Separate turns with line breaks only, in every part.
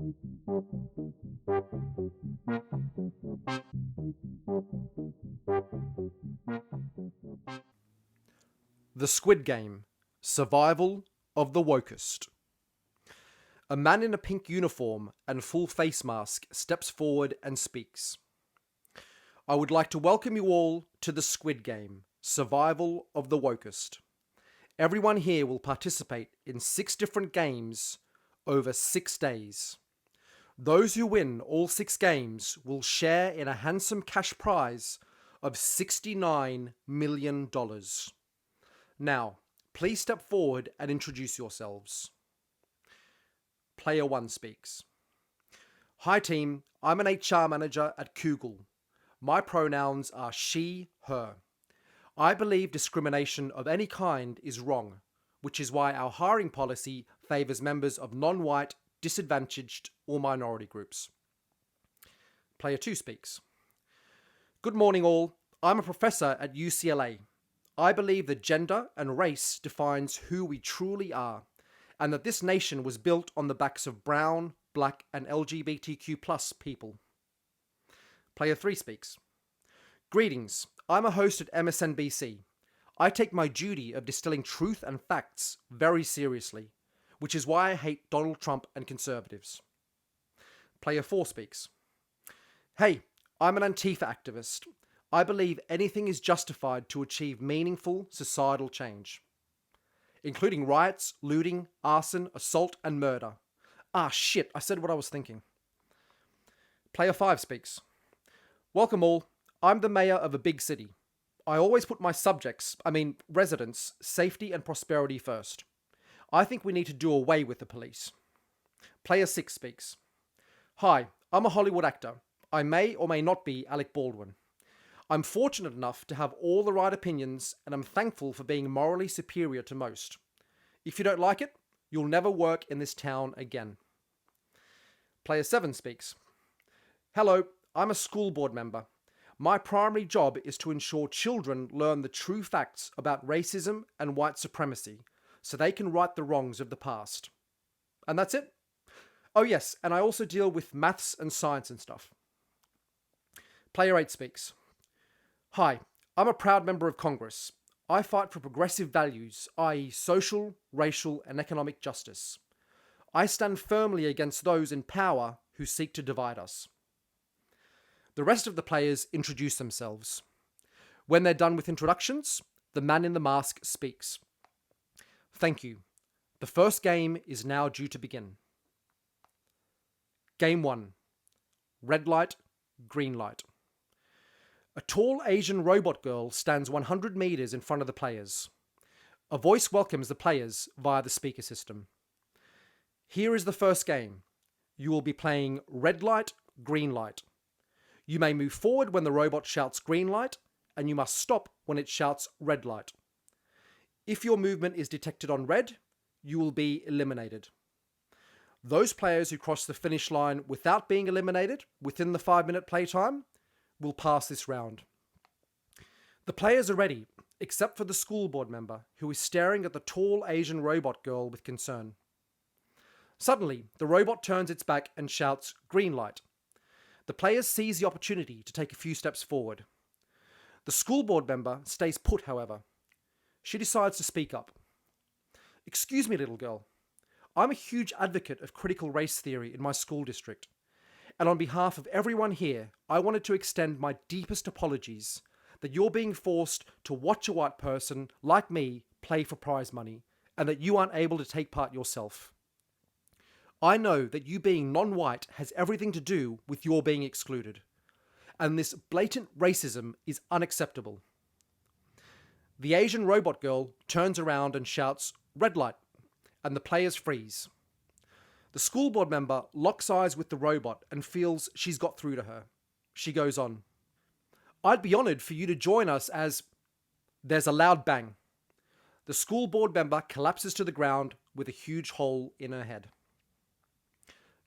The Squid Game: Survival of the Wokest. A man in a pink uniform and full face mask steps forward and speaks. I would like to welcome you all to the Squid Game: Survival of the Wokest. Everyone here will participate in 6 different games over 6 days. Those who win all 6 games will share in a handsome cash prize of $69 million. Now, please step forward and introduce yourselves. Player 1 speaks. Hi team, I'm an HR manager at Google. My pronouns are she, her. I believe discrimination of any kind is wrong, which is why our hiring policy favors members of non-white, disadvantaged, or minority groups. Player 2 speaks. Good morning all. I'm a professor at UCLA. I believe that gender and race defines who we truly are, and that this nation was built on the backs of brown, black, and LGBTQ+ people. Player 3 speaks. Greetings, I'm a host at MSNBC. I take my duty of distilling truth and facts very seriously, which is why I hate Donald Trump and conservatives. Player 4 speaks. Hey, I'm an Antifa activist. I believe anything is justified to achieve meaningful societal change, including riots, looting, arson, assault, and murder. Ah, shit, I said what I was thinking. Player 5 speaks. Welcome all. I'm the mayor of a big city. I always put my residents' safety and prosperity first. I think we need to do away with the police. Player 6 speaks. Hi, I'm a Hollywood actor. I may or may not be Alec Baldwin. I'm fortunate enough to have all the right opinions, and I'm thankful for being morally superior to most. If you don't like it, you'll never work in this town again. Player 7 speaks. Hello, I'm a school board member. My primary job is to ensure children learn the true facts about racism and white supremacy, so they can right the wrongs of the past. And that's it. Oh yes, and I also deal with maths and science and stuff. Player 8 speaks. Hi, I'm a proud member of Congress. I fight for progressive values, i.e. social, racial, and economic justice. I stand firmly against those in power who seek to divide us. The rest of the players introduce themselves. When they're done with introductions, the man in the mask speaks. Thank you. The first game is now due to begin. Game 1. Red light, green light. A tall Asian robot girl stands 100 meters in front of the players. A voice welcomes the players via the speaker system. Here is the first game. You will be playing red light, green light. You may move forward when the robot shouts green light, and you must stop when it shouts red light. If your movement is detected on red, you will be eliminated. Those players who cross the finish line without being eliminated within the 5-minute playtime will pass this round. The players are ready, except for the school board member, who is staring at the tall Asian robot girl with concern. Suddenly, the robot turns its back and shouts green light. The players seize the opportunity to take a few steps forward. The school board member stays put, however. She decides to speak up. Excuse me, little girl. I'm a huge advocate of critical race theory in my school district. And on behalf of everyone here, I wanted to extend my deepest apologies that you're being forced to watch a white person like me play for prize money, and that you aren't able to take part yourself. I know that you being non-white has everything to do with your being excluded, and this blatant racism is unacceptable. The Asian robot girl turns around and shouts, red light, and the players freeze. The school board member locks eyes with the robot and feels she's got through to her. She goes on. I'd be honoured for you to join us as... There's a loud bang. The school board member collapses to the ground with a huge hole in her head.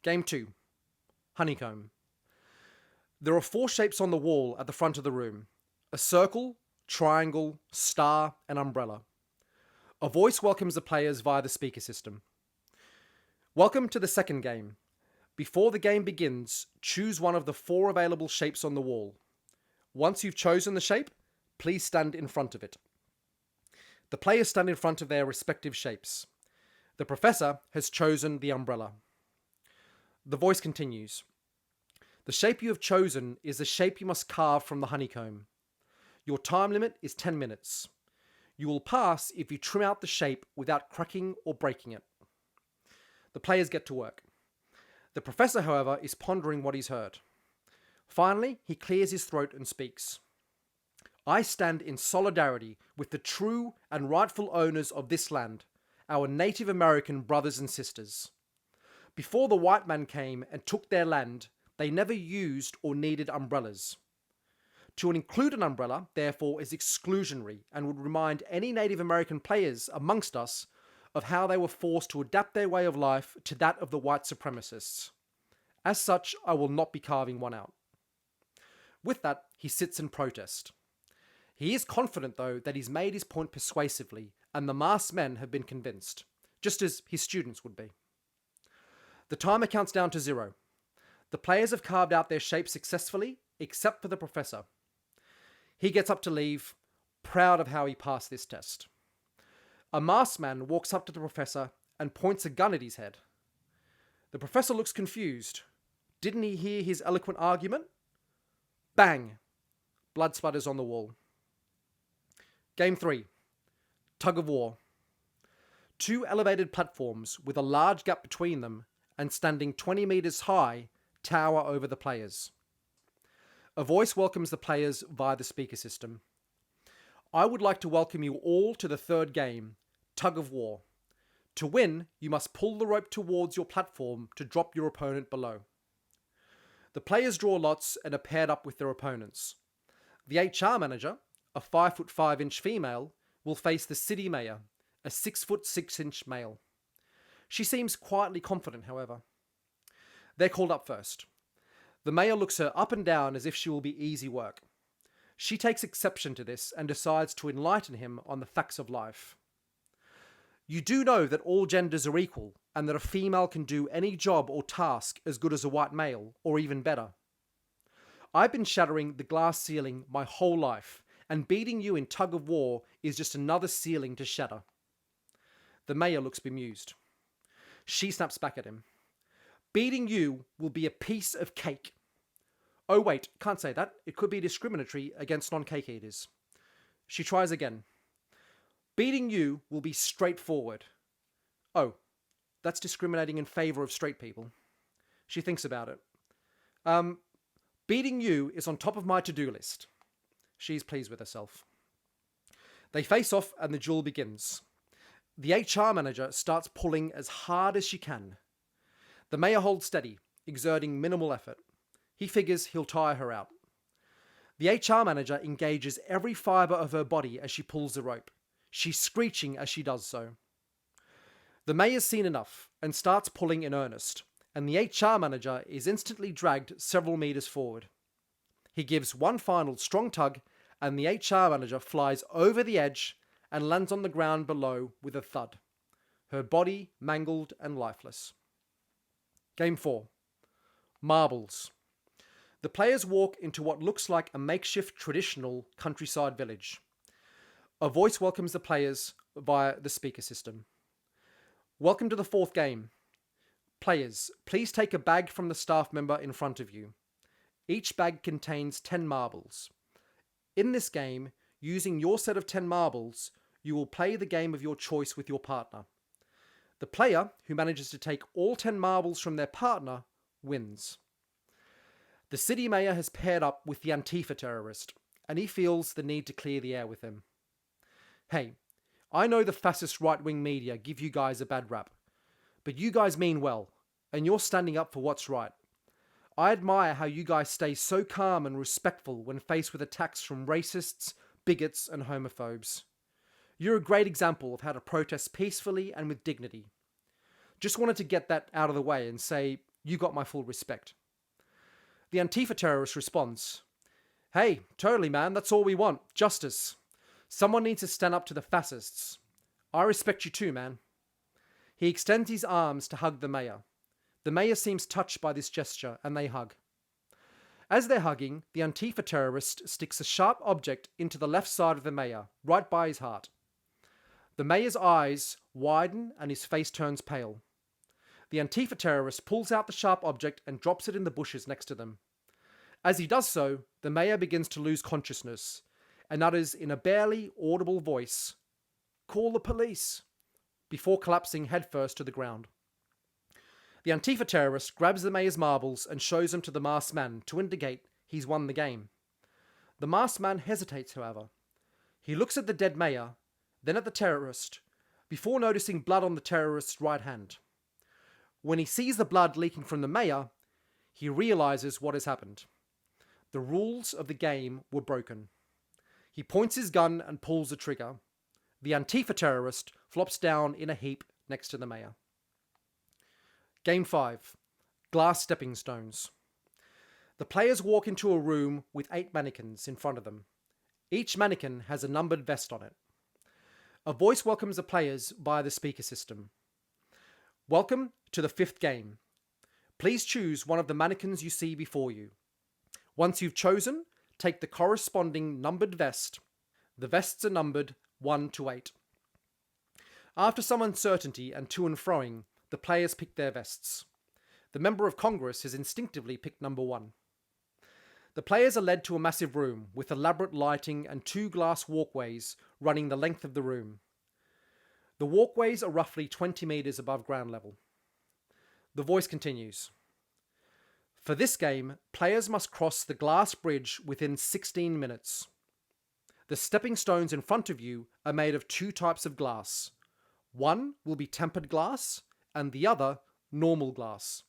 Game 2. Honeycomb. There are 4 shapes on the wall at the front of the room. A circle, triangle, star, and umbrella. A voice welcomes the players via the speaker system. Welcome to the second game. Before the game begins, choose one of the 4 available shapes on the wall. Once you've chosen the shape, please stand in front of it. The players stand in front of their respective shapes. The professor has chosen the umbrella. The voice continues. The shape you have chosen is the shape you must carve from the honeycomb. Your time limit is 10 minutes. You will pass if you trim out the shape without cracking or breaking it. The players get to work. The professor, however, is pondering what he's heard. Finally, he clears his throat and speaks. I stand in solidarity with the true and rightful owners of this land, our Native American brothers and sisters. Before the white man came and took their land, they never used or needed umbrellas. To include an umbrella, therefore, is exclusionary and would remind any Native American players amongst us of how they were forced to adapt their way of life to that of the white supremacists. As such, I will not be carving one out. With that, he sits in protest. He is confident, though, that he's made his point persuasively, and the masked men have been convinced, just as his students would be. The timer counts down to 0. The players have carved out their shape successfully, except for the professor. He gets up to leave, proud of how he passed this test. A masked man walks up to the professor and points a gun at his head. The professor looks confused. Didn't he hear his eloquent argument? Bang! Blood splatters on the wall. Game 3. Tug of War. 2 elevated platforms with a large gap between them and standing 20 meters high tower over the players. A voice welcomes the players via the speaker system. I would like to welcome you all to the 3rd game, Tug of War. To win, you must pull the rope towards your platform to drop your opponent below. The players draw lots and are paired up with their opponents. The HR manager, a 5'5" female, will face the city mayor, a 6'6" male. She seems quietly confident, however. They're called up first. The mayor looks her up and down as if she will be easy work. She takes exception to this and decides to enlighten him on the facts of life. You do know that all genders are equal and that a female can do any job or task as good as a white male, or even better. I've been shattering the glass ceiling my whole life, and beating you in tug of war is just another ceiling to shatter. The mayor looks bemused. She snaps back at him. Beating you will be a piece of cake. Oh wait, can't say that. It could be discriminatory against non-cake eaters. She tries again. Beating you will be straightforward. Oh, that's discriminating in favour of straight people. She thinks about it. Beating you is on top of my to-do list. She's pleased with herself. They face off and the duel begins. The HR manager starts pulling as hard as she can. The mayor holds steady, exerting minimal effort. He figures he'll tire her out. The HR manager engages every fibre of her body as she pulls the rope. She's screeching as she does so. The mayor's seen enough and starts pulling in earnest, and the HR manager is instantly dragged several meters forward. He gives one final strong tug, and the HR manager flies over the edge and lands on the ground below with a thud, her body mangled and lifeless. Game 4. Marbles. The players walk into what looks like a makeshift traditional countryside village. A voice welcomes the players via the speaker system. Welcome to the 4th game. Players, please take a bag from the staff member in front of you. Each bag contains 10 marbles. In this game, using your set of 10 marbles, you will play the game of your choice with your partner. The player who manages to take all 10 marbles from their partner wins. The city mayor has paired up with the Antifa terrorist, and he feels the need to clear the air with him. Hey, I know the fascist right-wing media give you guys a bad rap, but you guys mean well, and you're standing up for what's right. I admire how you guys stay so calm and respectful when faced with attacks from racists, bigots, and homophobes. You're a great example of how to protest peacefully and with dignity. Just wanted to get that out of the way and say, you got my full respect. The Antifa terrorist responds, Hey, totally man, that's all we want, justice. Someone needs to stand up to the fascists. I respect you too, man. He extends his arms to hug the mayor. The mayor seems touched by this gesture and they hug. As they're hugging, the Antifa terrorist sticks a sharp object into the left side of the mayor, right by his heart. The mayor's eyes widen and his face turns pale. The Antifa terrorist pulls out the sharp object and drops it in the bushes next to them. As he does so, the mayor begins to lose consciousness and utters in a barely audible voice, "Call the police," before collapsing headfirst to the ground. The Antifa terrorist grabs the mayor's marbles and shows them to the masked man to indicate he's won the game. The masked man hesitates, however. He looks at the dead mayor, then at the terrorist, before noticing blood on the terrorist's right hand. When he sees the blood leaking from the mayor, he realizes what has happened. The rules of the game were broken. He points his gun and pulls the trigger. The Antifa terrorist flops down in a heap next to the mayor. Game 5. Glass Stepping Stones. The players walk into a room with 8 mannequins in front of them. Each mannequin has a numbered vest on it. A voice welcomes the players via the speaker system. "Welcome to the 5th game. Please choose one of the mannequins you see before you. Once you've chosen, take the corresponding numbered vest. The vests are numbered 1 to 8. After some uncertainty and to and froing, the players pick their vests. The member of Congress has instinctively picked number 1. The players are led to a massive room with elaborate lighting and 2 glass walkways running the length of the room. The walkways are roughly 20 meters above ground level. The voice continues. For this game, players must cross the glass bridge within 16 minutes. The stepping stones in front of you are made of 2 types of glass. One will be tempered glass, and the other normal glass.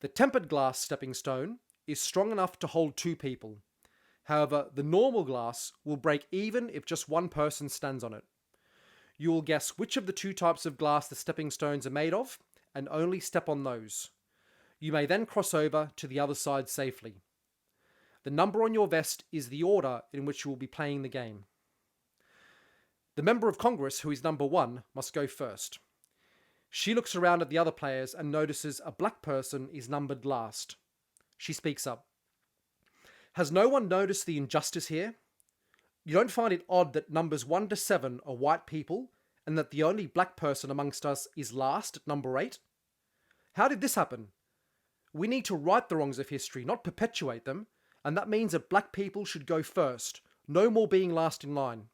The tempered glass stepping stone is strong enough to hold 2 people. However, the normal glass will break even if just one person stands on it. You will guess which of the 2 types of glass the stepping stones are made of, and only step on those. You may then cross over to the other side safely. The number on your vest is the order in which you will be playing the game. The member of Congress, who is number 1, must go first. She looks around at the other players and notices a black person is numbered last. She speaks up. Has no one noticed the injustice here? You don't find it odd that numbers 1 to 7 are white people and that the only black person amongst us is last at number 8? How did this happen? We need to right the wrongs of history, not perpetuate them, and that means that black people should go first, no more being last in line.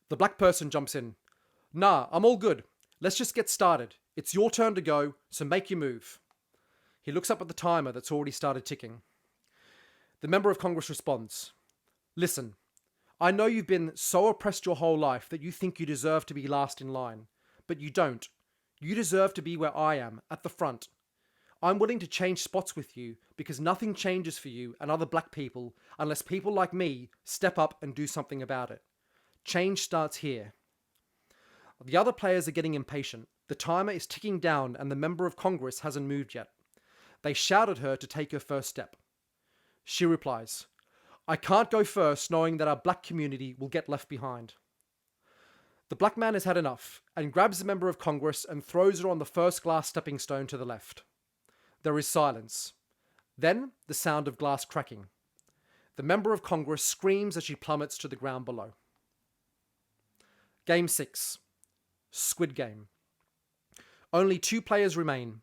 The black person jumps in. Nah, I'm all good. Let's just get started. It's your turn to go, so make your move. He looks up at the timer that's already started ticking. The member of Congress responds. Listen, I know you've been so oppressed your whole life that you think you deserve to be last in line, but you don't. You deserve to be where I am, at the front. I'm willing to change spots with you because nothing changes for you and other black people unless people like me step up and do something about it. Change starts here. The other players are getting impatient. The timer is ticking down and the member of Congress hasn't moved yet. They shout at her to take her first step. She replies, I can't go first knowing that our black community will get left behind. The black man has had enough and grabs the member of Congress and throws her on the first glass stepping stone to the left. There is silence. Then the sound of glass cracking. The member of Congress screams as she plummets to the ground below. Game 6. Squid Game. Only 2 players remain.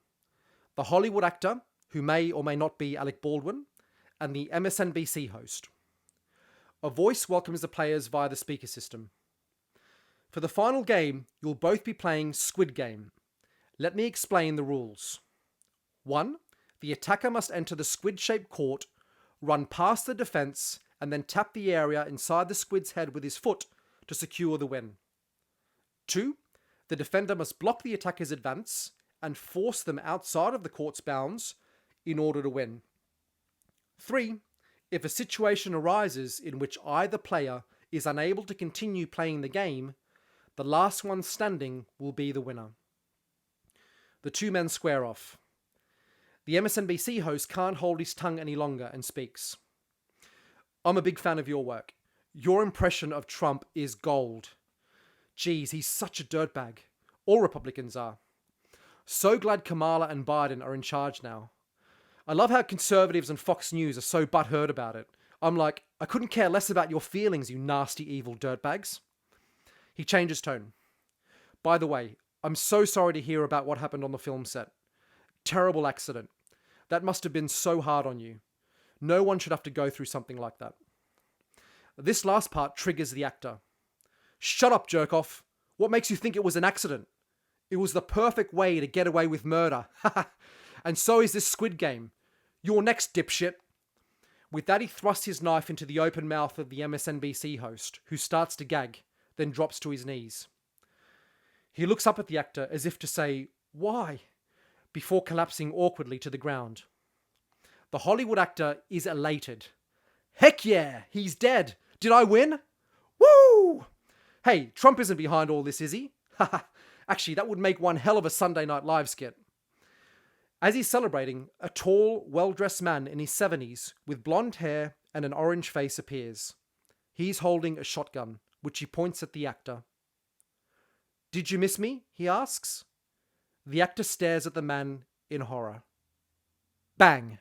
The Hollywood actor, who may or may not be Alec Baldwin, and the MSNBC host. A voice welcomes the players via the speaker system. For the final game, you'll both be playing Squid Game. Let me explain the rules. 1. The attacker must enter the squid-shaped court, run past the defense, and then tap the area inside the squid's head with his foot to secure the win. 2. The defender must block the attacker's advance and force them outside of the court's bounds in order to win. 3. If a situation arises in which either player is unable to continue playing the game, the last one standing will be the winner. The 2 men square off. The MSNBC host can't hold his tongue any longer and speaks. I'm a big fan of your work. Your impression of Trump is gold. Geez, he's such a dirtbag. All Republicans are. So glad Kamala and Biden are in charge now. I love how conservatives and Fox News are so butthurt about it. I'm like, I couldn't care less about your feelings, you nasty evil dirtbags. He changes tone. By the way, I'm so sorry to hear about what happened on the film set. Terrible accident. That must have been so hard on you. No one should have to go through something like that. This last part triggers the actor. Shut up, jerk-off. What makes you think it was an accident? It was the perfect way to get away with murder. And so is this Squid Game. You're next, dipshit. With that, he thrusts his knife into the open mouth of the MSNBC host, who starts to gag, then drops to his knees. He looks up at the actor as if to say, "Why?" before collapsing awkwardly to the ground. The Hollywood actor is elated. Heck yeah, he's dead. Did I win? Woo! Hey, Trump isn't behind all this, is he? Actually, that would make one hell of a Sunday Night Live skit. As he's celebrating, a tall, well-dressed man in his 70s with blonde hair and an orange face appears. He's holding a shotgun, which he points at the actor. "Did you miss me?" he asks. The actor stares at the man in horror. Bang!